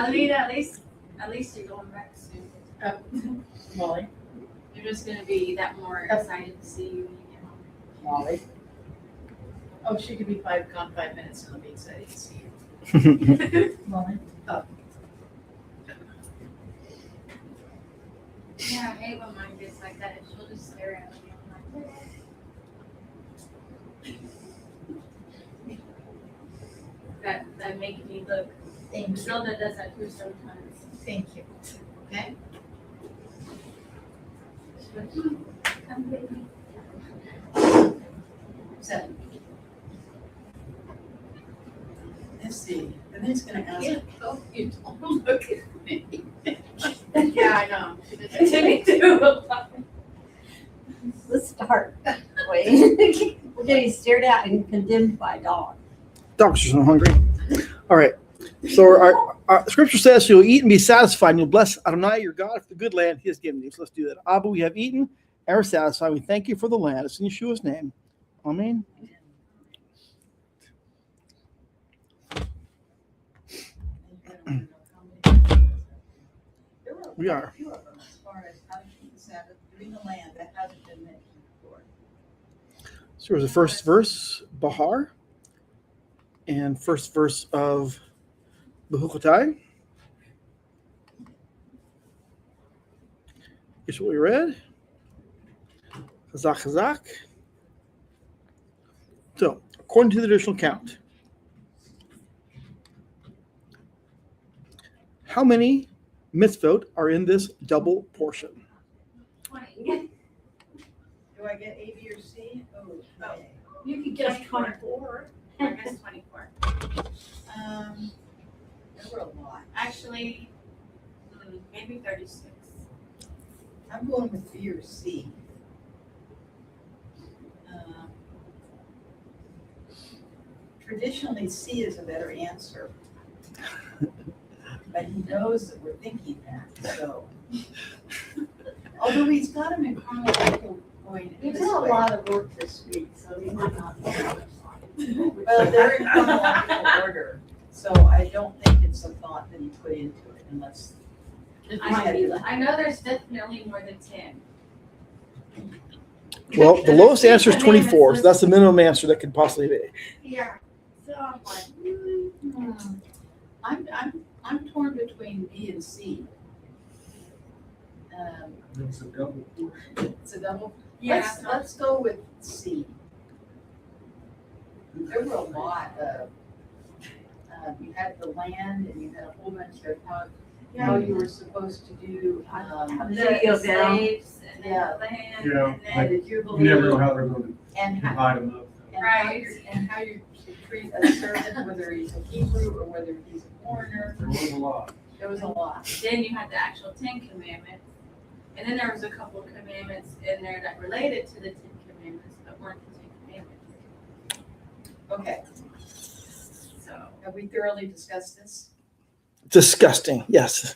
I mean, at least you're going back soon. Molly. You're just gonna be that more excited to see you when you get home. Molly. Oh, she could be gone 5 minutes and I'll be excited to see you. Molly. Oh. Yeah, I hate when mine gets like that. She'll just stare at me. I'm like, that makes me look. Thank you. Zelda does that too sometimes. Thank you. Okay. Come with me. 7. Let's see. And then it's gonna ask. Oh, you don't look at me. Yeah, I know. She did that to me too. Let's start. Wait. We're getting stared at and condemned by dogs. Dogs are so hungry. All right. So our scripture says you'll eat and be satisfied, and you'll bless Adonai your God for the good land he has given you. So let's do that. Abba, we have eaten and are satisfied. We thank you for the land. It's in Yeshua's name. Amen. We are. A few of them as far as how to keep the Sabbath during the land that hasn't been mentioned before. So there's the first verse, Behar, and first verse of Behar-Bechuqotai. Here's what we read. Chazak, chazak. So, according to the traditional count, how many mitzvot are in this double portion? 20. Do I get A, B, or C? Oh, okay. You could guess 24. I guess 24. There were a lot. Actually, maybe 36. I'm going with B or C. Traditionally, C is a better answer. But he knows that we're thinking that, so. Although he's got them in chronological going You this did a way. lot of work this week, so you might not. Well, they're in chronological order, so I don't think it's a thought that he put into it unless. I know there's definitely more than 10. Well, the lowest answer is 24, so that's the minimum answer that could possibly be. Yeah. So I'm like, I'm torn between B and C. It's a double. It's a double. yeah. Let's go with C. There were a lot of, you had the land and you had a whole bunch of how you were supposed to do, Video the down. slaves and then Yeah. the land Yeah, and and then the You Jubilee. never know how they're going And to how, divide them up. Right. and how you should treat a servant, whether he's a Hebrew or whether he's a foreigner. There was a lot. There was a lot. then you had the actual 10 commandments. And then there was a couple of commandments in there that related to the 10 commandments but weren't the 10 commandments. Okay, So have we thoroughly discussed this? Disgusting, yes.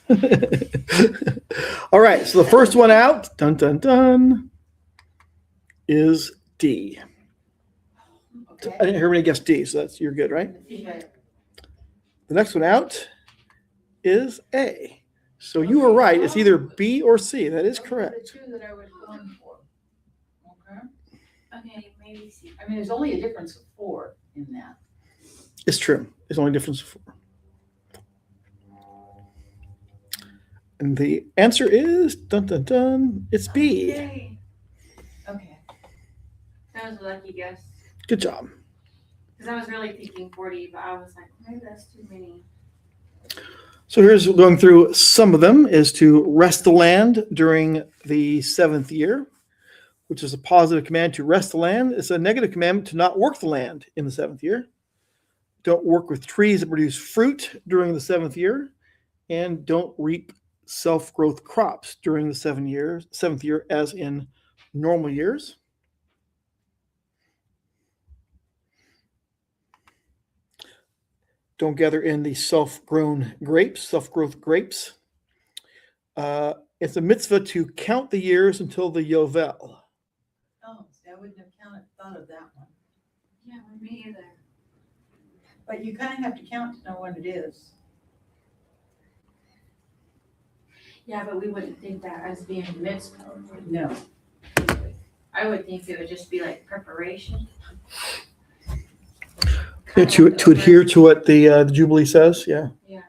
All right, so the first one out, dun dun dun, is D. I Okay. didn't hear anybody guess D, so you're good, right? Okay. The next one out is A. So you were right. It's either B or C. That is Those were correct. the two that I was going for. Okay. okay, maybe see. I mean, there's only a difference of 4 in that. It's true. It's only a difference of 4. And the answer is dun dun dun. It's B. Yay. Okay. That was a lucky guess. Good job. Because I was really thinking 40, but I was like, maybe that's too many. So here's going through some of them is to rest the land during the 7th year, which is a positive command to rest the land. It's a negative commandment to not work the land in the 7th year. Don't work with trees that produce fruit during the 7th year, and don't reap self-growth crops during the 7th year as in normal years. Don't gather in the self-growth grapes. It's a mitzvah to count the years until the Yovel. Oh, see, I wouldn't have thought of that one. Yeah, me either. But you kind of have to count to know when it is. Yeah, but we wouldn't think that as being mitzvah. No. I would think it would just be like preparation. Yeah, to adhere to what the Jubilee says, yeah. Yeah.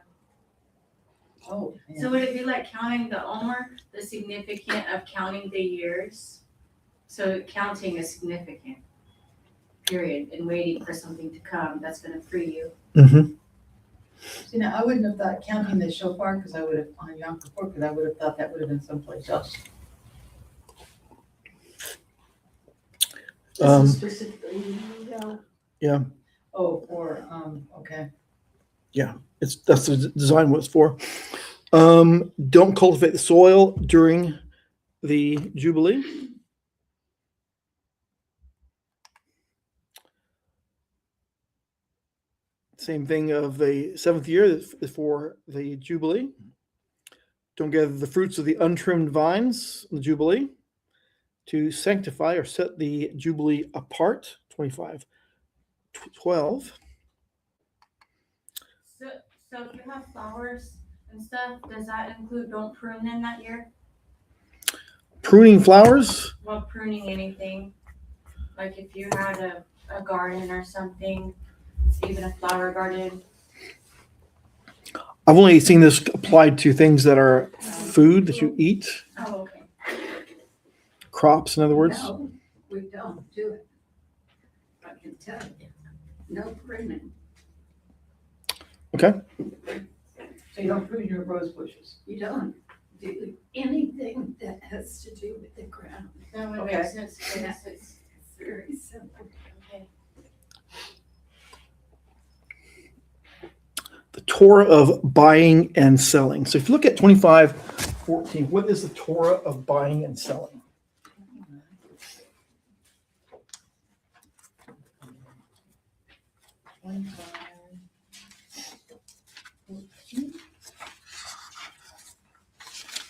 Oh, yeah. So would it be like counting the Omer, the significant of counting the years? So counting is significant, period, and waiting for something to come that's gonna free you. Mm-hmm. See, now, I wouldn't have thought counting the shofar, because I would have, on Yom Kippur, because I would have thought that would have been someplace else. Um, Specifically, yeah, Oh, or, okay. that's the design what it's for. Don't cultivate the soil during the Jubilee. Same thing of the seventh year for the Jubilee. Don't gather the fruits of the untrimmed vines in the Jubilee. To sanctify or set the Jubilee apart, 25:12. So if you have flowers and stuff, does that include don't prune them that year? Pruning flowers. Well, pruning anything, like if you had a garden or something, even a flower garden. I've only seen this applied to things that are food that you eat, Oh, okay. crops, in other words. no, we don't do it. I can tell you, no pruning. Okay. So you don't prune your rose bushes? You don't do anything that has to do with the ground. That would Okay. make sense. Yeah. Yes, It's very simple. okay. The Torah of buying and selling. So if you look at 25:14, what is the Torah of buying and selling?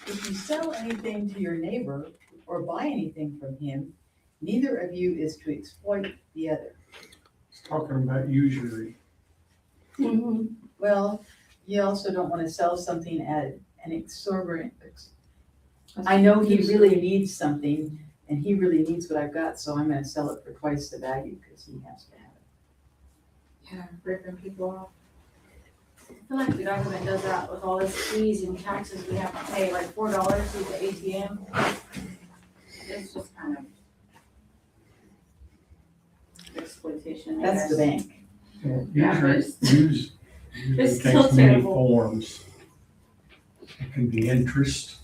If you sell anything to your neighbor or buy anything from him, neither of you is to exploit the other. It's talking about usury. Well, you also don't want to sell something at an exorbitant. I know he really needs something and he really needs what I've got, so I'm gonna sell it for twice the value because he has to have it. Yeah, ripping people off. I feel like the government does that with all this fees and taxes we have to pay, like $4 through the ATM. It's just kind of exploitation, I That's the guess. bank. Yeah, but Usury it's takes still many terrible. forms. It can be interest.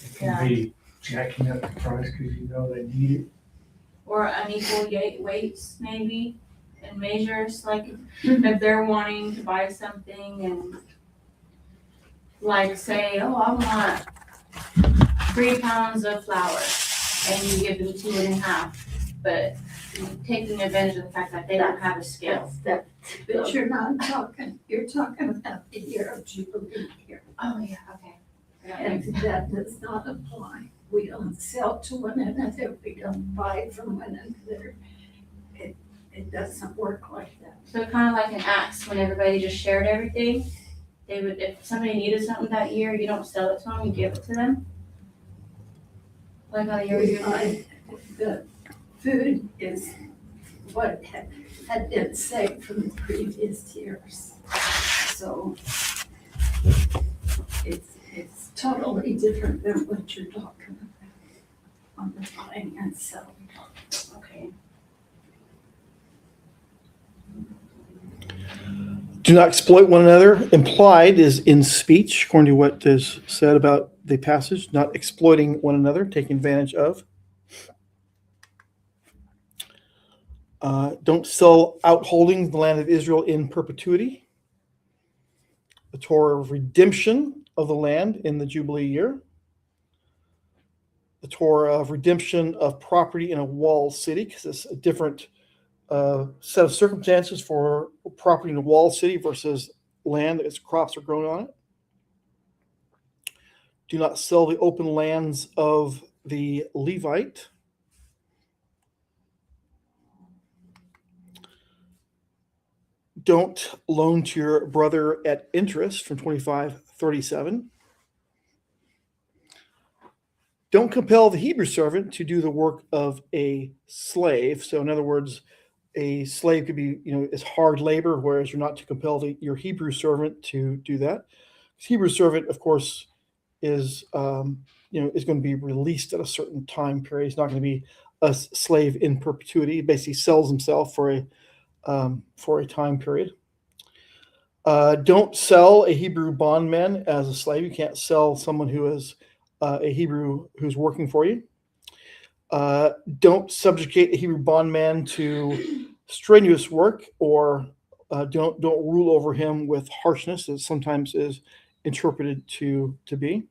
It can be jacking up the price because you know they need it. Or unequal weights maybe and measures, like if they're wanting to buy something and like say, oh, I want 3 pounds of flour and you give them 2.5, but taking advantage of the fact that they don't have a scale. That's that, but you're not talking, you're talking about the year of Jubilee here. Oh, yeah, okay. And that does not apply. We don't sell to one another, we don't buy from one another. It doesn't work like that. So kind of like an axe, when everybody just shared everything, they would, if somebody needed something that year, you don't sell it to them, you give it to them? Like on a year The food is what had been saved from the previous years. So it's totally different than what you're talking about on the buying and selling. Okay. Do not exploit one another. Implied is in speech, according to what is said about the passage, not exploiting one another, taking advantage of. Don't sell out holding the land of Israel in perpetuity. The Torah of redemption of the land in the Jubilee year. The Torah of redemption of property in a walled city, because it's a different set of circumstances for property in a walled city versus land that its crops are grown on it. Do not sell the open lands of the Levite. Don't loan to your brother at interest from 25:37. Don't compel the Hebrew servant to do the work of a slave. So in other words, a slave could be, it's hard labor, whereas you're not to compel your Hebrew servant to do that. Hebrew servant, of course, is is going to be released at a certain time period. He's not going to be a slave in perpetuity. He basically sells himself for a time period. Don't sell a Hebrew bondman as a slave. You can't sell someone who is a Hebrew who's working for you. Don't subjugate a Hebrew bondman to strenuous work, or don't rule over him with harshness, as sometimes is interpreted to be.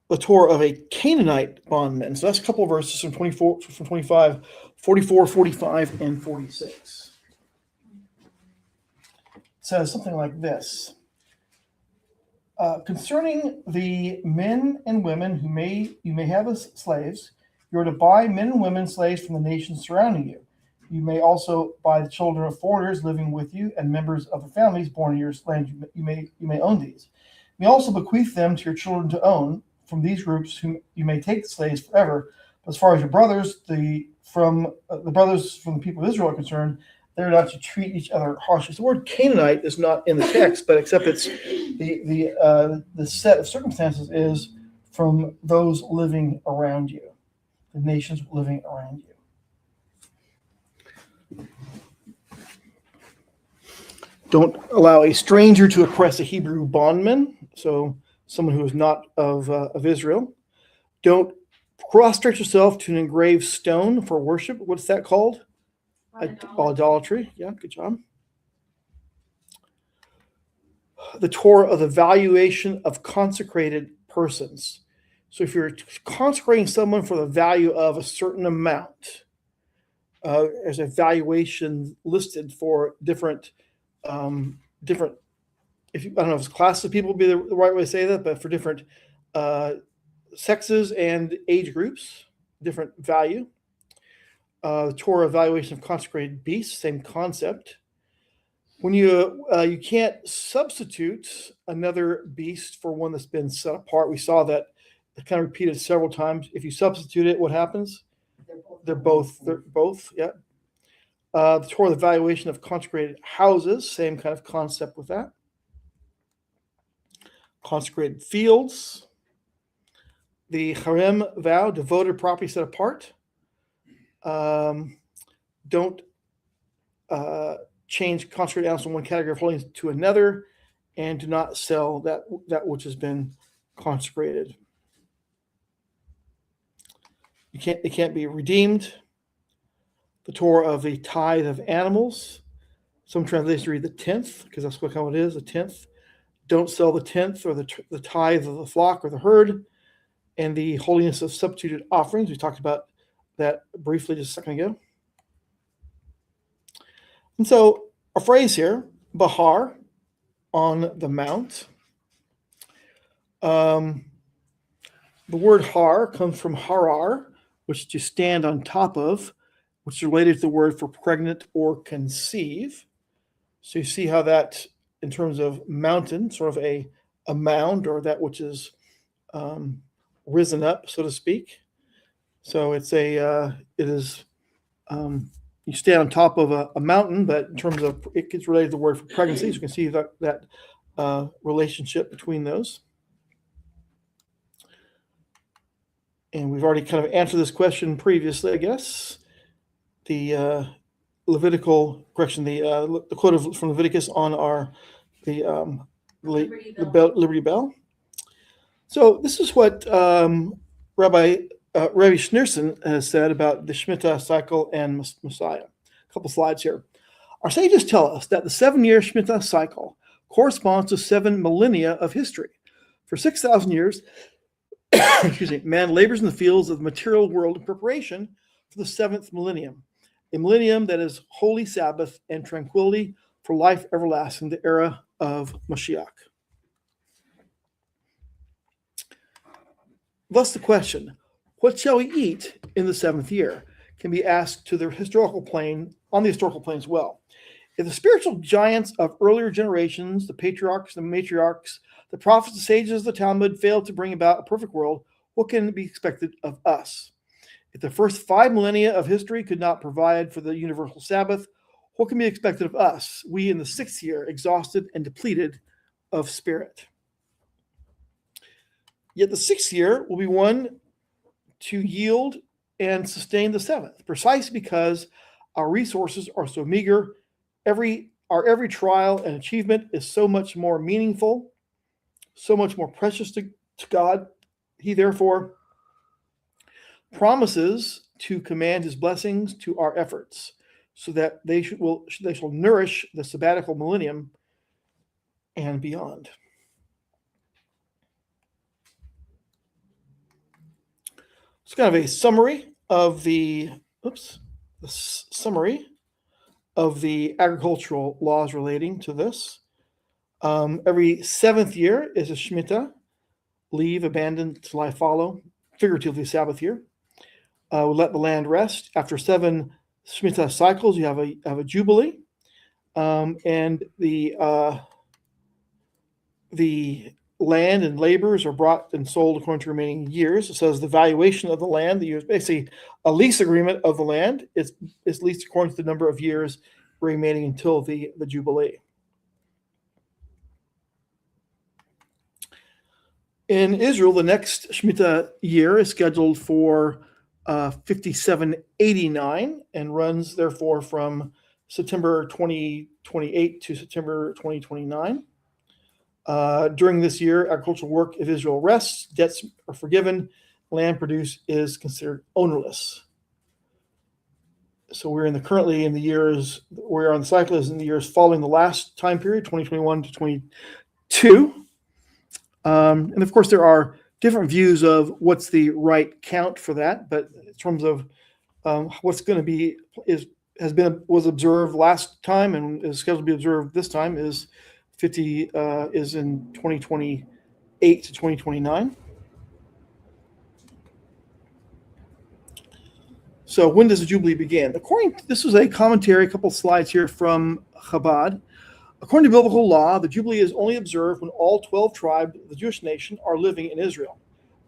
The Torah of a Canaanite bondman. So that's a couple of verses from 25, 44, 45, and 46. It says something like this. Concerning the men and women you may have as slaves, you are to buy men and women slaves from the nations surrounding you. You may also buy the children of foreigners living with you and members of the families born in your land. You may own these. You may also bequeath them to your children to own. From these groups, whom you may take slaves forever. But as far as your brothers, from the people of Israel are concerned, they're not to treat each other harshly. So the word Canaanite is not in the text, but except it's the set of circumstances is from those living around you, the nations living around you. Don't allow a stranger to oppress a Hebrew bondman. So someone who is not of Israel. Don't prostrate yourself to an engraved stone for worship. What's that called? Idolatry. Yeah, good job. The Torah of the valuation of consecrated persons. So if you're consecrating someone for the value of a certain amount, there's a valuation listed for different I don't know if it's classes of people would be the right way to say that, but for different sexes and age groups, different value. The Torah evaluation of consecrated beasts, same concept. When you can't substitute another beast for one that's been set apart. We saw that kind of repeated several times. If you substitute it, what happens? They're both, yeah. The Torah evaluation of consecrated houses, same kind of concept with that. Consecrated fields, the harem vow, devoted property set apart. Don't change consecrated animals from one category of holiness to another, and do not sell that which has been consecrated. It can't be redeemed. The Torah of the tithe of animals. Some translations read the tenth, because that's what it is, the tenth. Don't sell the tenth or the tithe of the flock or the herd, and the holiness of substituted offerings. We talked about that briefly just a second ago. And so a phrase here, Behar, on the mount. The word har comes from harar, which is to stand on top of, which is related to the word for pregnant or conceive. So you see how that, in terms of mountain, sort of a mound, or that which is risen up, so to speak. So it is you stand on top of a mountain, but in terms of it gets related to the word for pregnancy. So you can see that relationship between those. And we've already kind of answered this question previously, I guess. The the quote from Leviticus on the Liberty Bell. So this is what Rabbi Schneerson has said about the Shemitah cycle and Messiah. A couple slides here. Our sages tell us that the 7-year Shemitah cycle corresponds to 7 millennia of history. For 6,000 years, man labors in the fields of the material world in preparation for the 7th millennium, a millennium that is holy Sabbath and tranquility for life everlasting, the era of Mashiach. Thus the question, what shall we eat in the 7th year, can be asked to the historical plane, on the historical plane as well. If the spiritual giants of earlier generations, the patriarchs, the matriarchs, the prophets, the sages of the Talmud, failed to bring about a perfect world, what can be expected of us? If the first 5 millennia of history could not provide for the universal Sabbath, what can be expected of us, we in the 6th year, exhausted and depleted of spirit? Yet the 6th year will be one to yield and sustain the 7th, precisely because our resources are so meager. Our every trial and achievement is so much more meaningful, so much more precious to God. He therefore promises to command his blessings to our efforts, so that they shall nourish the sabbatical millennium and beyond. It's kind of a summary of the agricultural laws relating to this. Every 7th year is a Shemitah, leave, abandon to lie fallow, figuratively Sabbath year. We let the land rest. After 7 Shemitah cycles, you have a jubilee, and the land and labors are brought and sold according to remaining years. It says the valuation of the land, the years, basically a lease agreement of the land is leased according to the number of years remaining until the jubilee. In Israel, the next Shemitah year is scheduled for 5789 and runs therefore from September 2028 to September 2029. During this year, agricultural work of Israel rests, debts are forgiven, land produced is considered ownerless. So we're currently in the years, we're on the cycle is in the years following the last time period, 2021 to 22. And of course, there are different views of what's the right count for that, but in terms of what's going to be was observed last time and is scheduled to be observed this time is 50 is in 2028 to 2029. So when does the Jubilee begin? This was a commentary, a couple of slides here from Chabad. According to biblical law, the Jubilee is only observed when all 12 tribes of the Jewish nation are living in Israel,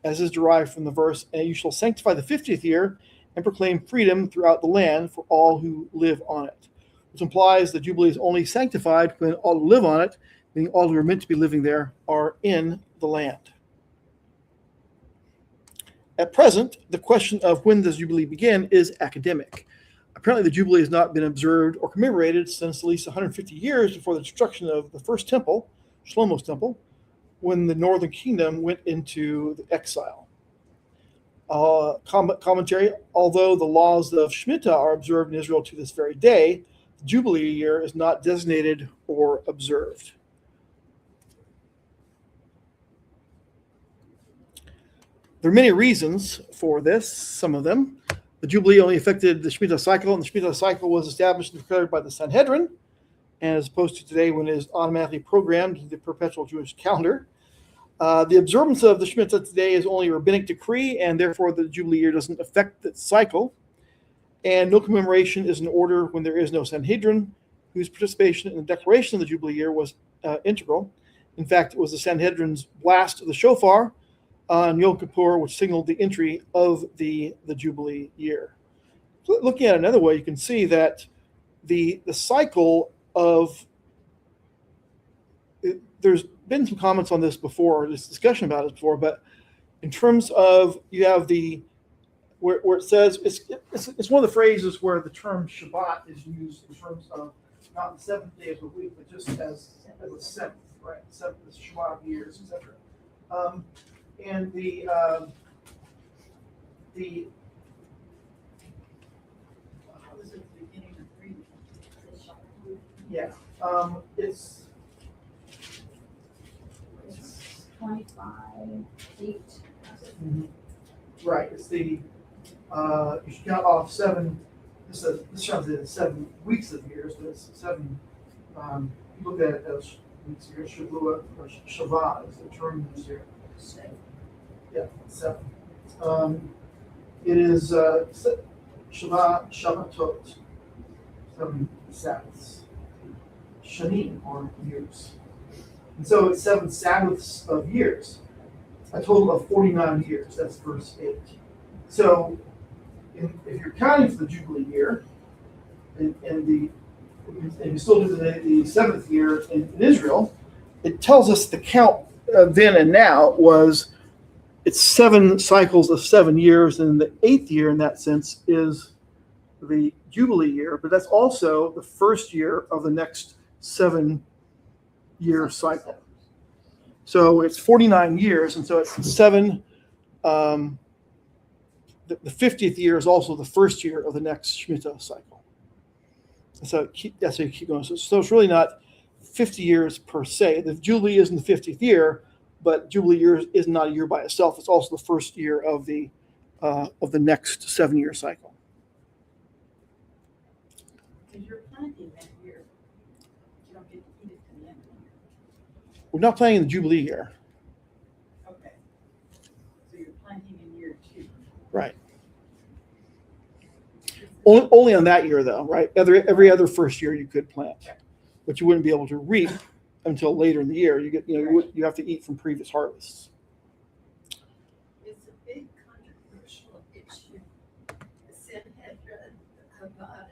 as is derived from the verse, "And you shall sanctify the 50th year and proclaim freedom throughout the land for all who live on it," which implies the Jubilee is only sanctified when all who live on it, meaning all who are meant to be living there, are in the land. At present, the question of when does Jubilee begin is academic. Apparently, the Jubilee has not been observed or commemorated since at least 150 years before the destruction of the first temple, Shlomo's temple, when the northern kingdom went into the exile. Commentary, although the laws of Shemitah are observed in Israel to this very day, the Jubilee year is not designated or observed. There are many reasons for this, some of them. The Jubilee only affected the Shemitah cycle, and the Shemitah cycle was established and declared by the Sanhedrin, and as opposed to today when it is automatically programmed into the perpetual Jewish calendar. The observance of the Shemitah today is only a rabbinic decree, and therefore the Jubilee year doesn't affect the cycle. And no commemoration is in order when there is no Sanhedrin, whose participation in the declaration of the Jubilee year was integral. In fact, it was the Sanhedrin's blast of the shofar on Yom Kippur, which signaled the entry of the Jubilee year. So looking at it another way, you can see that the cycle of there's been some comments on this before, this discussion about it before, but in terms of you have where it says it's one of the phrases where the term Shabbat is used in terms of not the 7th day of the week, but just as the 7th, right? The 7th is Shabbat of years, etc. And the how is it the beginning of reading? Yeah, it's 25:8. Right. It's the you should count off 7. This shows it as 7 weeks of years, but it's 7. You look at it as weeks here. Shavua or Shavah is the term used here. 7. Yeah, 7. It is Shabbatot, 7 Sabbaths. shanim, or years. And so it's 7 Sabbaths of years, a total of 49 years. That's verse 8. So if you're counting for the Jubilee year, and you still do the 7th year in Israel, it tells us the count then and now was it's 7 cycles of 7 years, and the 8th year in that sense is the Jubilee year, but that's also the first year of the next 7-year cycle. So it's 49 years, and so it's 7. The 50th year is also the first year of the next Shemitah cycle. So that's how you keep going. So it's really not 50 years per se. The Jubilee isn't the 50th year, but Jubilee year is not a year by itself. It's also the first year of the next 7-year cycle. Because you're planting that year, you don't get to eat it to the end of the year. We're not planting the Jubilee year. Okay. So you're planting in year 2. Right. Only on that year, though, right? Every other first year you could plant, but you wouldn't be able to reap until later in the year. You have to eat from previous harvests. It's a big controversial issue. The Sanhedrin, the Chabad,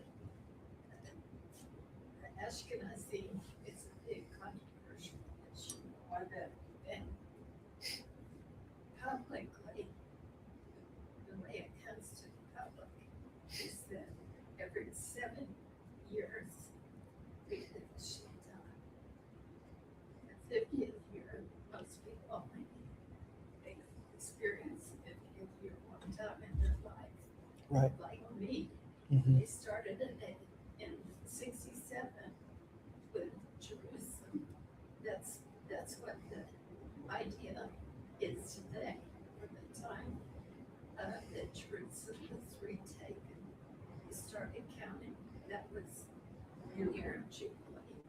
the Ashkenazi, it's a big controversial issue. Why that? And publicly, the way it comes to the public is that every 7 years, we did the Shita. The 50th year, most people they experience the 50th year one time in their life. Right. Like me, Mm-hmm. they started it in 67 with Jerusalem. That's what the idea is today. From the time that Jerusalem was retaken, we started counting. That was the year of Jubilee.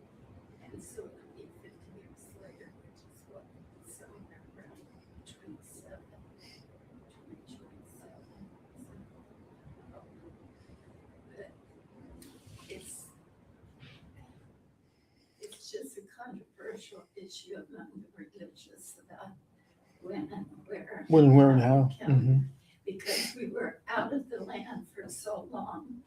And so it would be 50 years later, which is what, somewhere around 27, 2027. But it's just a controversial issue among the religious about when and where. When, where, and how. count. Mm-hmm. Because we were out of the land for so long,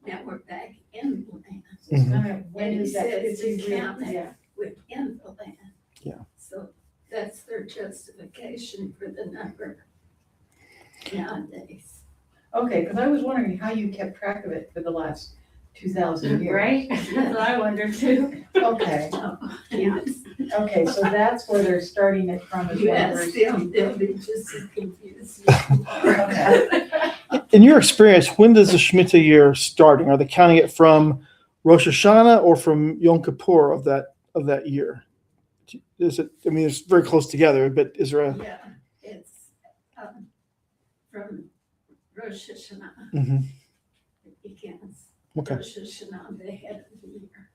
now we're back in the land. Mhm. Kind of when And is he that says 50 to year? count it. Yeah. Within the land. Yeah. So that's their justification for the number nowadays. Okay, because I was wondering how you kept track of it for the last 2,000 years. Right? That's what I wonder too. Okay, Oh, yes. okay, so that's where they're starting it from. Is You when ask we're- them, they'll be just as confused as you are. Okay. In your experience, when does the Shemitah year starting? Are they counting it from Rosh Hashanah or from Yom Kippur of that year? Is it? I mean, it's very close together, but is there a? Yeah, it's from Rosh Hashanah, Mhm. it begins. Okay. Rosh Hashanah, the head of the year.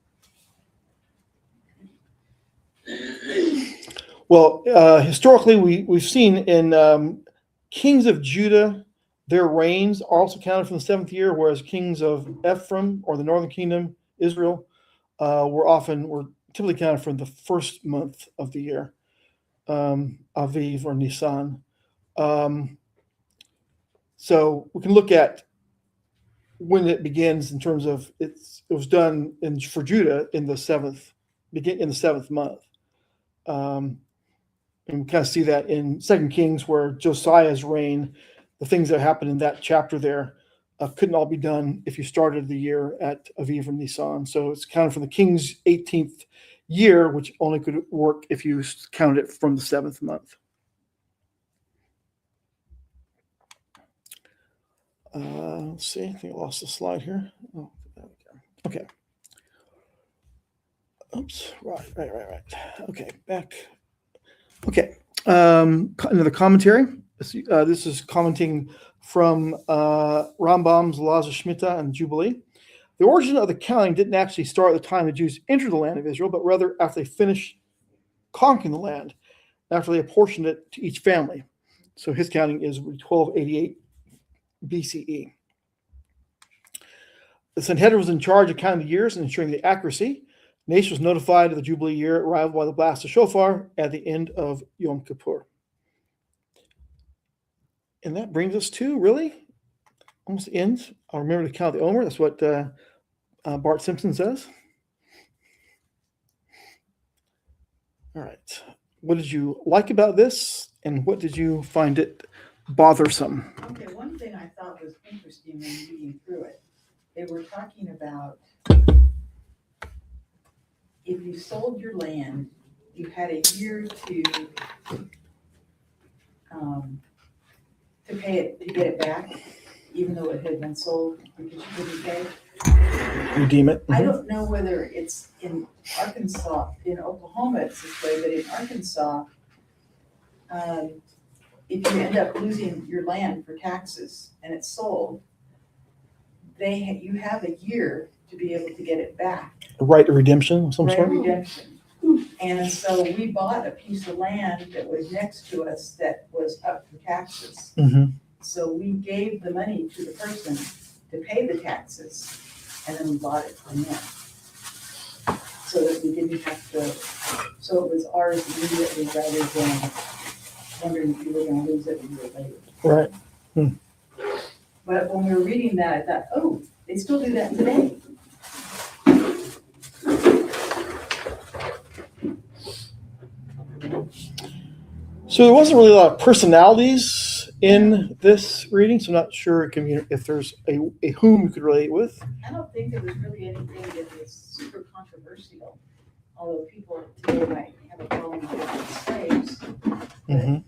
Well, historically, we've seen in kings of Judah, their reigns are also counted from the 7th year, whereas kings of Ephraim or the northern kingdom, Israel, were typically counted from the first month of the year, Aviv or Nisan. So we can look at when it begins in terms of it was done for Judah in the 7th month. And we kind of see that in 2 Kings where Josiah's reign, the things that happened in that chapter there couldn't all be done if you started the year at Aviv or Nisan. So it's counted from the king's 18th year, which only could work if you counted it from the 7th month. Let's see, I think I lost the slide here. Oh, there we go. Okay. Oops, right. Okay, back. Okay, another commentary. This is commenting from Rambam's Laws of Shemitah and Jubilee. The origin of the counting didn't actually start at the time the Jews entered the land of Israel, but rather after they finished conquering the land, after they apportioned it to each family. So his counting is 1288 BCE. The Sanhedrin was in charge of counting the years and ensuring the accuracy. Nation was notified of the Jubilee year arrival by the blast of shofar at the end of Yom Kippur. And that brings us to, really, almost the end. I'll remember to count the Omer. That's what Bart Simpson says. All right. What did you like about this, and what did you find it bothersome? Okay, one thing I thought was interesting when reading through it, they were talking about if you sold your land, you had a year to pay it, to get it back, even though it had been sold because you didn't pay. Redeem it. I don't know whether it's in Arkansas, in Oklahoma it's this way, but in Arkansas, if you end up losing your land for taxes and it's sold, you have a year to be able to get it back. A right of redemption of some Right of sort? redemption. And so we bought a piece of land that was next to us that was up for taxes. Mm-hmm. So we gave the money to the person to pay the taxes, and then we bought it from them. So that we didn't have to, so it was ours immediately rather than wondering if you were gonna lose it a year later. Right. But when we were reading that, I thought, oh, they still do that today. So there wasn't really a lot of personalities in this reading, so I'm not sure if there's a whom you could relate with. I don't think there was really anything that was super controversial, although people today might have a problem with slaves. Mm-hmm.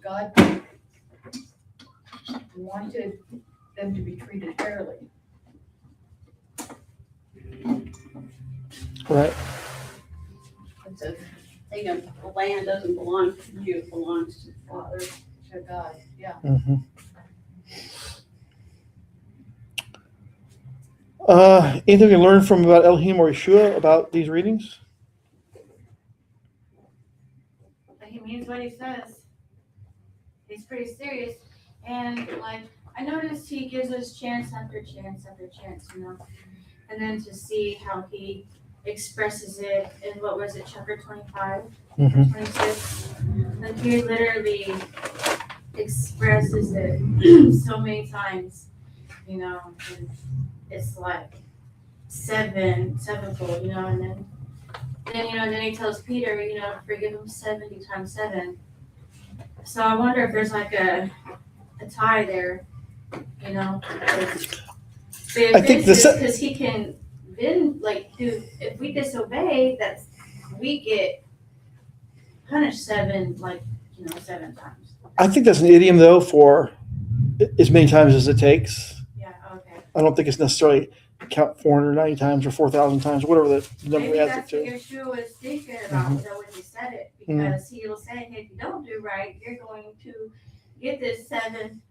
God wanted them to be treated fairly. Right. It's a thing of the land doesn't belong to you, it belongs to the Father. To God, yeah. Mm-hmm. Anything you learned from about Elohim or Yeshua about these readings? He means what he says. He's pretty serious. And like, I noticed he gives us chance after chance after chance, you know. And then to see how he expresses it in, what was it, chapter 25, Mm-hmm. 26? Like he literally expresses it so many times, you know. And it's like sevenfold, you know. And then he tells Peter, you know, forgive him 70 times 7. So I wonder if there's like a tie there, you know. I think because he can then if we disobey, we get punished 7 times. I think that's an idiom, though, for as many times as it takes. Yeah, okay. I don't think it's necessarily count 490 times or 4,000 times, or whatever the number Maybe adds that's it what to. Yeshua was thinking about when he said it, because he'll say, hey, if you don't do right, you're going to get this seven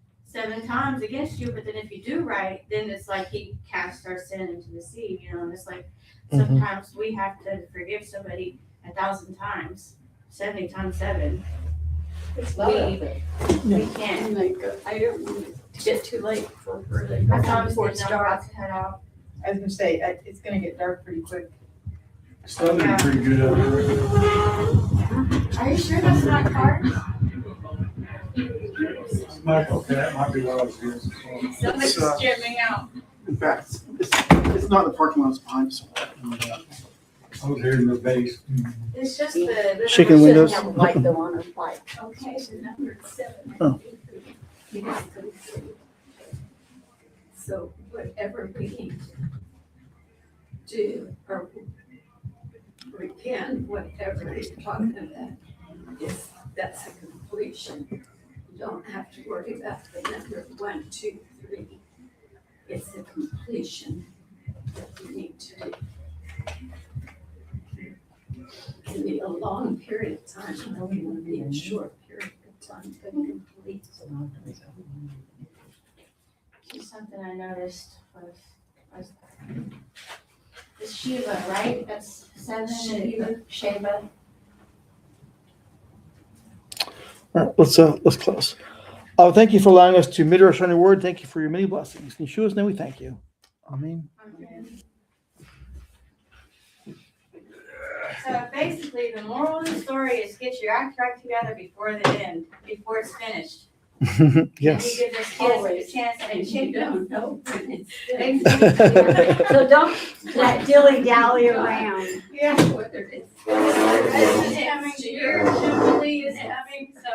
times against you, but then if you do right, then it's like he casts our sin into the sea, you know. And it's like sometimes we have to forgive somebody 1,000 times, 70 times 7. It's We can't. And I don't want it to get too late for her to go That's down how before I'm it's saying, dark. to head out. I was gonna say, it's gonna get dark pretty quick. It's not been pretty good out there. Are you sure that's not hard? Okay, that might be what I was hearing. Somebody's jamming out. In fact, it's not in the parking lot, it's behind us. I was hearing the bass. It's just the Shaking windows. Have a light though on her light. Okay, the number 7. Oh. So whatever we need to do, or repent, whatever he's talking about, that's a completion. You don't have to worry about the number 1, 2, 3. It's a completion that you need to do. It can be a long period of time, it can be a short period of time, but complete. Something I noticed was the Shiva, right? That's 7. Sheva. All right, let's close. Thank you for allowing us to Midrash on your word. Thank you for your many blessings. In Yeshua's name we thank you. Amen. basically, the moral of the story is get your act right together before the end, before it's finished. Yes. And you give this kid a Always. chance And and you shake them. don't know when it's Exactly. So don't let dilly-dally around. Yeah. whether it's. President having, Jubilee is having, so